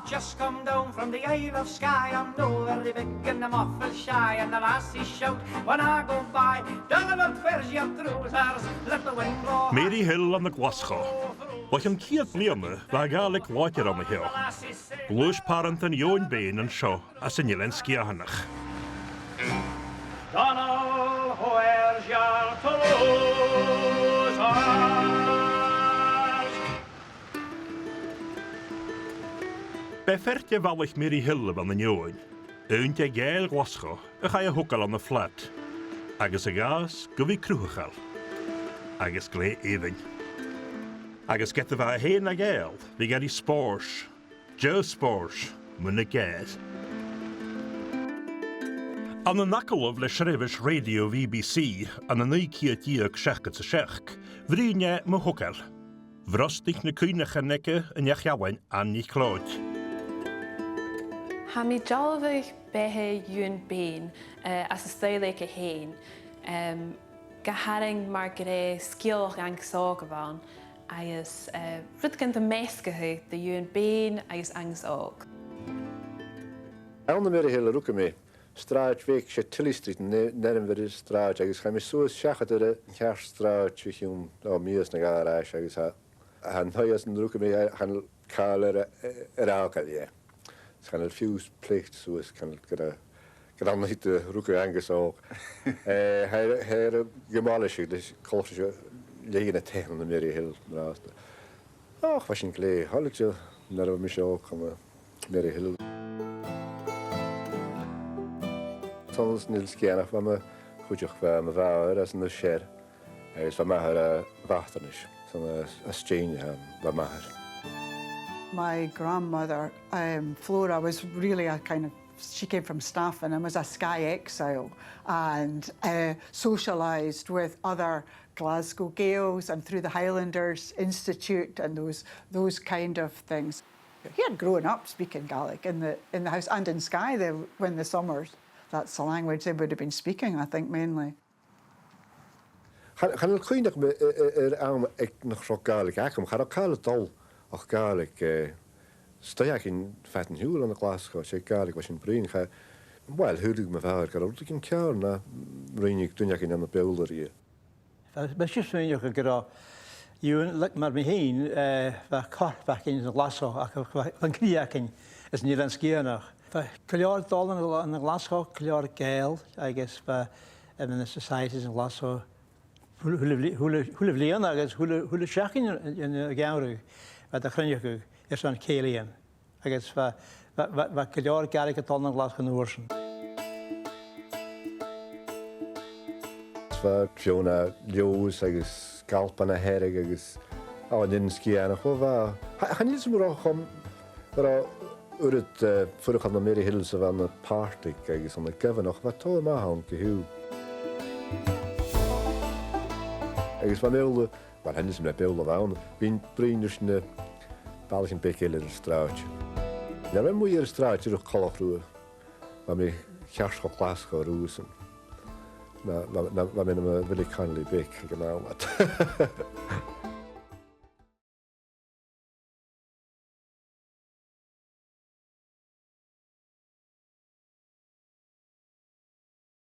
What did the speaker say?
I've just come down from the Isle of Skye. I'm no very big and I'm awful shy, and the lassies shout when I go by. Donald, where's your trousers? Let the wind blow. Mary Hill on the Glasgow. Wat een keer blieme, waar Gaelic water on the hill. Blues parent and Ewen Bain and show as een sgeulachd. Donald, where's your trousers? Bij verte wallig Mary Hill van de Ewen. Eentje geil Glasgow, ga je hoekal aan de flat. Agus a gas, go wie chruthaich. Agus glé even. Agus get the va heen a Gael, vi geri spors. Joe spors, munne gaes. An de nakkel of le schrevish radio VBC, an de neukiet jiek schechket se schech, vrienje me hoekal. Vrostig ne kuinige nekke en jachjawen an niet kloot. Ha mi jalvig behe Ewen Bain as a sgeulachd a heen. Geharing mar gré sgeulachd Eòghann agus rudgan de meiscathe de Ewen Bain agus Angus og. An Mary Hill ruke me. Straat week sé tilistrit nerm ver straat agus ga me so schachat er herstraat chum mies na garage agus han hoyas ruke me han kaler raakal je. Kan het fuse plicht so is kan het gedaan niet ruke Angus ook. Hij gemalisch dus kolfje liggen tegen de Mary Hill naast. Ach was een klee halletje naar we Michel komen Mary Hill. Soms Nils Kianach van me goedjog van me vader as een scher. Hij is van mij wachternis. Zo'n exchange van mij. My grandmother, Flora, was really a kind of, she came from Staffin and was a Skye exile and socialised with other Glasgow Gaels and through the Highlanders Institute and those kind of things. He had grown up speaking Gaelic in the house and in Skye when the summers. That's the language they would have been speaking, I think, mainly. Gaan het kuinig me aan ik nog zo Gaelic aankom. Ga ik het al och Gaelic. Sta ik in feiten huwel aan de Glasgow. Zeg Gaelic was in Breen. Ga wel huwelijk me vader. Ga ook in kjaar na Breen toen ik in aan de beelder hier. Best just when you go, you look maar me heen. We kort back in de Glasgow. Van kriaken is niet aan sgeulachd. Cùlaibh dal in the Glasgow, cùlaibh Gael, I guess, in the societies in Glasgow. Who live leon, I guess, who live shacking in the Gael, but the chruthaich is on eileanach. I guess, but cùlaibh Gaelic dal in Glasgow Norsen. Fiona Leos, I guess, Galpan a Herrig, I guess, in sgeulachd. Well, I need some more come, but het vorige aan de Mary Hill van de party, kijk eens aan de Kevin nog wat toe maar aan gehuw. Ik is van beelden, maar hen is met beelden van. Bin vrienders in de Belgische bekkel in de straatje. Ja, we moeten hier straatje nog kalafroe, waar we kerst op Glasgow roezen. Nou, waar we wil ik gaan bek gedaan wat.